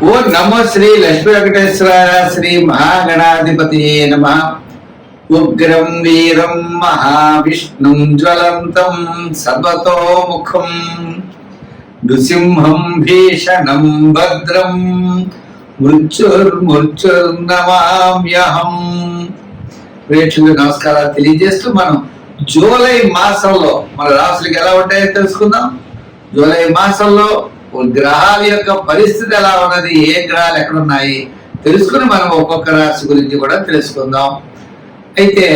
ఓ నమో శ్రీ లక్ష్మీ వెంకటేశ్వర శ్రీ మహాగణాధిపతి నమ. ఉగ్రం వీరం మహావిష్ణుం జ్వలంతం సర్వతోముఖం నృసింహం భీషణం భద్రం మృత్యుర్నమామ్యహం. ప్రేక్షకులకు నమస్కారాలు తెలియజేస్తూ మనం జూలై మాసంలో మన రాశులకు ఎలా ఉంటాయో తెలుసుకుందాం. జూలై మాసంలో గ్రహాల యొక్క పరిస్థితి ఎలా ఉన్నది, ఏ గ్రహాలు ఎక్కడ ఉన్నాయి తెలుసుకుని మనం ఒక్కొక్క రాశి గురించి కూడా తెలుసుకుందాం. అయితే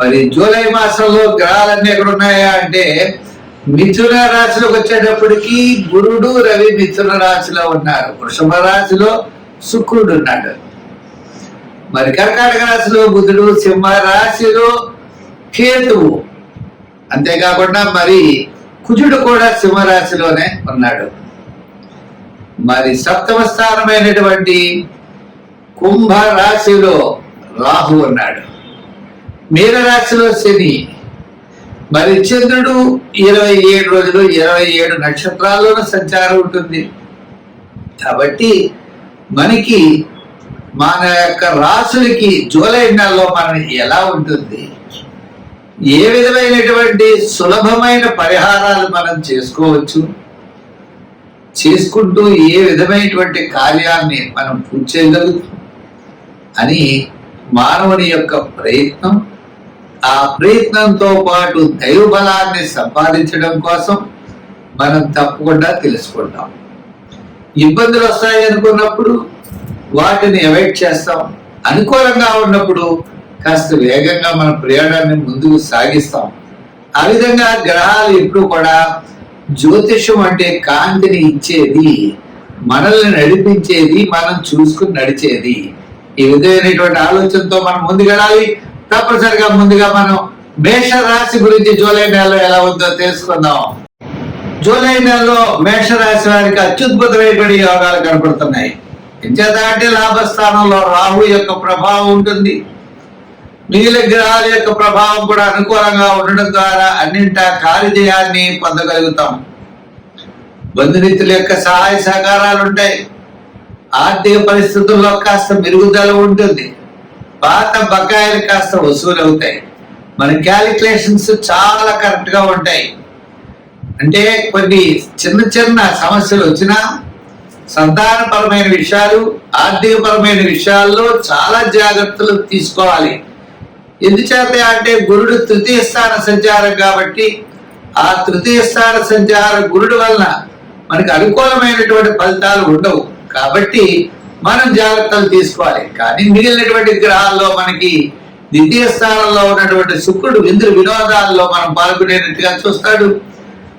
మరి జూలై మాసంలో గ్రహాలన్నీ ఎక్కడ ఉన్నాయా అంటే మిథున రాశిలోకి వచ్చేటప్పటికి గురుడు రవి మిథున రాశిలో ఉన్నారు. వృషభ రాశిలో శుక్రుడు ఉన్నాడు. మరి కర్కాటక రాశిలో బుధుడు, సింహ రాశిలో కేతువు, అంతేకాకుండా మరి కుజుడు కూడా సింహరాశిలోనే ఉన్నాడు. మరి సప్తమ స్థానమైనటువంటి కుంభ రాశిలో రాహు ఉన్నాడు. మీనరాశిలో శని. మరి చంద్రుడు 27 రోజులు 27 నక్షత్రాల్లోనూ సంచారం ఉంటుంది. కాబట్టి మనకి మన యొక్క రాశులకి జూలై నెలలో మనం ఎలా ఉంటుంది, ఏ విధమైనటువంటి సులభమైన పరిహారాలు మనం చేసుకోవచ్చు, చేసుకుంటూ ఏ విధమైనటువంటి కార్యాన్ని మనం పూర్తి చేయగలుగుతాం అని మానవుని యొక్క ప్రయత్నం. ఆ ప్రయత్నంతో పాటు దైవ బలాన్ని సంపాదించడం కోసం మనం తప్పకుండా తెలుసుకుంటాం. ఇబ్బందులు వస్తాయి అనుకున్నప్పుడు వాటిని అవాయిడ్ చేస్తాం. అనుకూలంగా ఉన్నప్పుడు కాస్త వేగంగా మన ప్రయాణాన్ని ముందుకు సాగిస్తాం. ఆ విధంగా గ్రహాలు ఎప్పుడు కూడా జ్యోతిషం అంటే కాంతిని ఇచ్చేది, మనల్ని నడిపించేది, మనం చూసుకుని నడిచేది. ఈ విధమైనటువంటి ఆలోచనతో మనం ముందుకెళ్ళాలి. తప్పనిసరిగా ముందుగా మనం మేష రాశి గురించి జూలై నెలలో ఎలా ఉందో తెలుసుకుందాం. జూలై నెలలో మేష రాశి వారికి అత్యద్భుతమైనటువంటి యోగాలు కనపడుతున్నాయి. ఎంచేత అంటే లాభస్థానంలో రాహు యొక్క ప్రభావం ఉంటుంది. మిగిలిన గ్రహాల యొక్క ప్రభావం కూడా అనుకూలంగా ఉండడం ద్వారా అన్నింటా కార్యజయాన్ని పొందగలుగుతాం. బంధుమిత్రుల యొక్క సహాయ సహకారాలు ఉంటాయి. ఆర్థిక పరిస్థితుల్లో కాస్త మెరుగుదల ఉంటుంది. పాత బకాయిలు కాస్త వసూలు అవుతాయి. మన క్యాలిక్యులేషన్స్ చాలా కరెక్ట్ గా ఉంటాయి. అంటే కొన్ని చిన్న చిన్న సమస్యలు వచ్చినా సంతానపరమైన విషయాలు, ఆర్థికపరమైన విషయాల్లో చాలా జాగ్రత్తలు తీసుకోవాలి. ఎందుచేత అంటే గురుడు తృతీయ స్థాన సంచారం కాబట్టి ఆ తృతీయ స్థాన సంచార గురుడు వలన మనకి అనుకూలమైనటువంటి ఫలితాలు ఉండవు. కాబట్టి మనం జాగ్రత్తలు తీసుకోవాలి. కానీ మిగిలినటువంటి గ్రహాల్లో మనకి ద్వితీయ స్థానంలో ఉన్నటువంటి శుక్రుడు విందు వినోదాల్లో మనం పాల్గొనేటట్టుగా చూస్తాడు.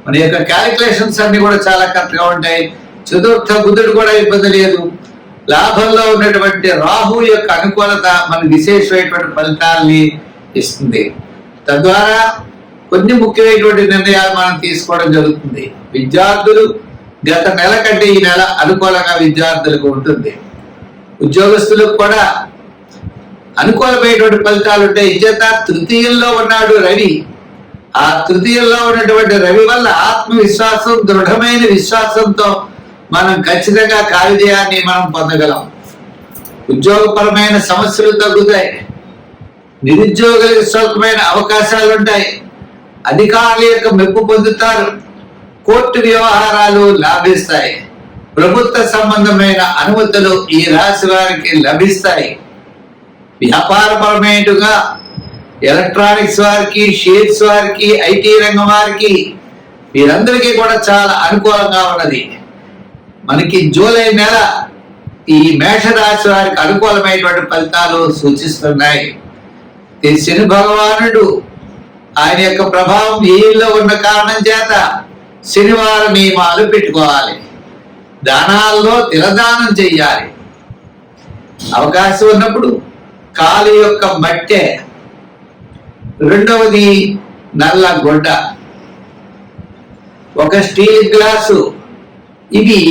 మన యొక్క క్యాలిక్యులేషన్స్ అన్ని కూడా చాలా కరెక్ట్ గా ఉంటాయి. చతుర్థ బుధుడు కూడా ఇబ్బంది లేదు. లాభంలో ఉన్నటువంటి రాహు యొక్క అనుకూలత మనకు విశేషమైనటువంటి ఫలితాలని ఇస్తుంది. తద్వారా కొన్ని ముఖ్యమైనటువంటి నిర్ణయాలు మనం తీసుకోవడం జరుగుతుంది. విద్యార్థులు గత నెల కంటే ఈ నెల అనుకూలంగా విద్యార్థులకు ఉంటుంది. ఉద్యోగస్తులకు కూడా అనుకూలమైనటువంటి ఫలితాలు ఉంటాయి. ఇచేత తృతీయంలో ఉన్నాడు రవి. ఆ తృతీయంలో ఉన్నటువంటి రవి వల్ల ఆత్మవిశ్వాసం, దృఢమైన విశ్వాసంతో మనం ఖచ్చితంగా కార్యజయాన్ని మనం పొందగలం. ఉద్యోగపరమైన సమస్యలు తగ్గుతాయి. నిరుద్యోగులకు స్వల్పమైన అవకాశాలు ఉంటాయి. అధికారుల యొక్క మెప్పు పొందుతారు. కోర్టు వ్యవహారాలు లాభిస్తాయి. ప్రభుత్వ సంబంధమైన అనుమతులు ఈ రాశి వారికి లభిస్తాయి. వ్యాపారపరమైనగా ఎలక్ట్రానిక్స్ వారికి, షేర్స్ వారికి, ఐటీ రంగం వారికి వీరందరికీ కూడా చాలా అనుకూలంగా ఉన్నది. మనకి జూలై నెల ఈ మేషరాశి వారికి అనుకూలమైనటువంటి ఫలితాలు సూచిస్తున్నాయి. ఈ శని భగవానుడు ఆయన యొక్క ప్రభావం ఏళ్ళలో ఉన్న కారణం చేత శనివారం నియమాలు పెట్టుకోవాలి. దానాల్లో తిలదానం చెయ్యాలి. అవకాశం ఉన్నప్పుడు కాలు యొక్క మట్టె, రెండవది నల్ల గొడ్డ, ఒక స్టీల్ గ్లాసు, ఇవి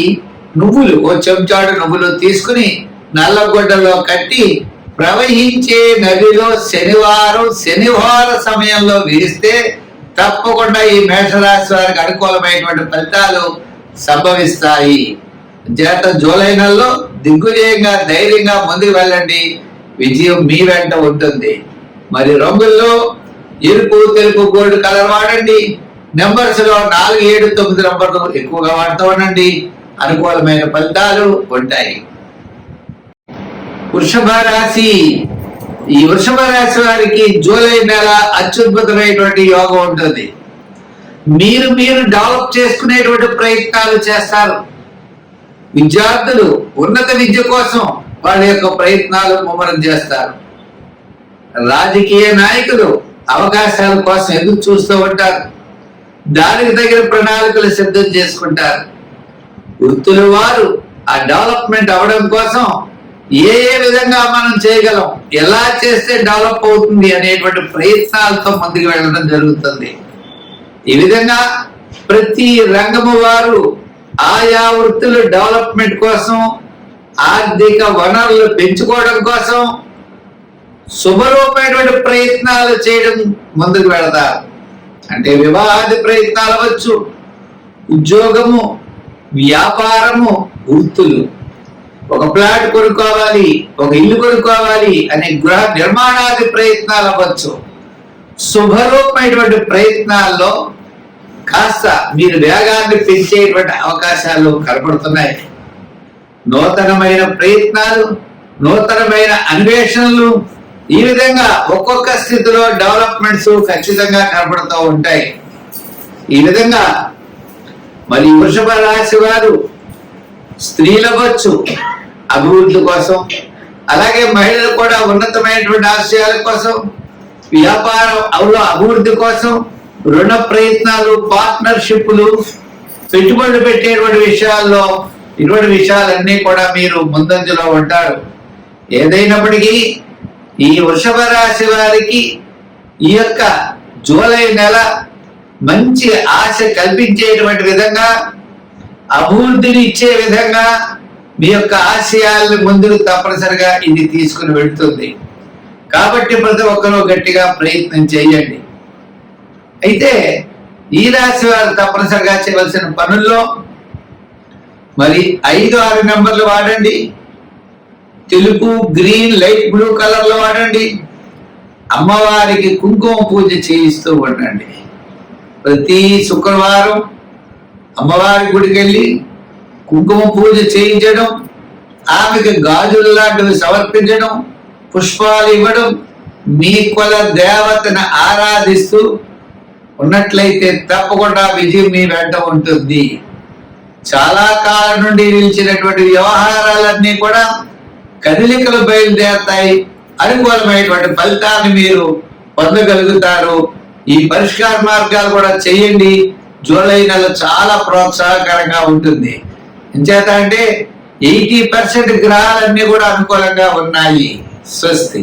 నువ్వులు, ఓ చెంచాడు నువ్వులు తీసుకుని నల్లగొడ్డలో కట్టి ప్రవహించే నదిలో శనివార సమయంలో వేస్తే తప్పకుండా ఈ మేషరాశి వారికి అనుకూలమైనటువంటి ఫలితాలు సంభవిస్తాయి. చేత జూలై నెలలో దిగ్విజయంగా ధైర్యంగా ముందుకు వెళ్ళండి, విజయం మీ వెంట ఉంటుంది. మరి రంగుల్లో ఎరుపు, తెలుపు, గోల్డ్ కలర్ వాడండి. నెంబర్స్ లో 4, 7, 9 నంబర్లు ఎక్కువగా వాడుతూ ఉండండి. అనుకూలమైన ఫలితాలు ఉంటాయి. వృషభ రాశి. ఈ వృషభ రాశి వారికి జూలై నెల అత్యద్భుతమైనటువంటి యోగం ఉంటుంది. మీరు డెవలప్ చేసుకునేటువంటి ప్రయత్నాలు చేస్తారు. విద్యార్థులు ఉన్నత విద్య కోసం వాళ్ళ యొక్క ప్రయత్నాలు ముమ్మరం చేస్తారు. రాజకీయ నాయకులు అవకాశాల కోసం ఎదురు చూస్తూ ఉంటారు. దానికి తగిన ప్రణాళికలు సిద్ధం చేసుకుంటారు. వృత్తుల వారు ఆ డెవలప్మెంట్ అవ్వడం కోసం ఏ విధంగా మనం చేయగలం, ఎలా చేస్తే డెవలప్ అవుతుంది అనేటువంటి ప్రయత్నాలతో ముందుకు వెళ్ళడం జరుగుతుంది. ఈ విధంగా ప్రతి రంగము వారు ఆయా వృత్తుల డెవలప్మెంట్ కోసం, ఆర్థిక వనరులు పెంచుకోవడం కోసం శుభరూపమైనటువంటి ప్రయత్నాలు చేయడం ముందుకు వెళతారు. అంటే వివాహాది ప్రయత్నాలు అవ్వచ్చు, ఉద్యోగము, వ్యాపారము, వృత్తులు, ఒక ప్లాట్ కొనుక్కోవాలి, ఒక ఇల్లు కొనుక్కోవాలి అనే గృహ నిర్మాణాది ప్రయత్నాలు అవ్వచ్చు. శుభరూపమైనటువంటి ప్రయత్నాల్లో కాస్త మీరు వేగాన్ని పెంచేటువంటి అవకాశాలు కనపడుతున్నాయి. నూతనమైన ప్రయత్నాలు, నూతనమైన అన్వేషణలు, ఈ విధంగా ఒక్కొక్క స్థితిలో డెవలప్మెంట్స్ ఖచ్చితంగా కనపడుతూ ఉంటాయి. ఈ విధంగా మరి వృషభ రాశి వారు స్త్రీలు అవ్వచ్చు అభివృద్ధి కోసం, అలాగే మహిళలు కూడా ఉన్నతమైనటువంటి ఆశయాల కోసం, వ్యాపారం అభివృద్ధి కోసం, రుణ ప్రయత్నాలు, పార్ట్నర్షిప్లు, పెట్టుబడులు పెట్టేటువంటి విషయాల్లో ఇటువంటి విషయాలన్నీ కూడా మీరు ముందంజలో ఉంటారు. ఏదైనప్పటికీ ఈ వృషభ రాశి వారికి ఈ యొక్క జూలై నెల మంచి ఆశ కల్పించేటువంటి విధంగా, అభివృద్ధిని ఇచ్చే విధంగా మీ యొక్క ఆశయాలను ముందుకు తప్పనిసరిగా ఇది తీసుకుని వెళ్తుంది. కాబట్టి ప్రతి ఒక్కరూ గట్టిగా ప్రయత్నం చేయండి. అయితే ఈ రాశి వారు తప్పనిసరిగా చేయవలసిన పనుల్లో మరి 5, 6 నెంబర్లు వాడండి. తెలుపు, గ్రీన్, లైట్ బ్లూ కలర్లో వాడండి. అమ్మవారికి కుంకుమ పూజ చేయిస్తూ ఉండండి. ప్రతి శుక్రవారం అమ్మవారి గుడికి వెళ్ళి కుంకుమ పూజ చేయించడం, ఆమెకి గాజులు లాంటివి సమర్పించడం, పుష్పాలు ఇవ్వడం, మీ కుల దేవతను ఆరాధిస్తూ ఉన్నట్లయితే తప్పకుండా విజయం మీ వెంట ఉంటుంది. చాలా కాలం నుండి నిలిచినటువంటి వ్యవహారాలన్నీ కూడా కదలికలు బయలుదేరతాయి. అనుకూలమైనటువంటి ఫలితాన్ని మీరు పొందగలుగుతారు. ఈ పరిష్కార మార్గాలు కూడా చేయండి. జూలై నెల చాలా ప్రోత్సాహకరంగా ఉంటుంది. ఎంచేత అంటే 80% గ్రహాలన్నీ కూడా అనుకూలంగా ఉన్నాయి. స్వస్తి.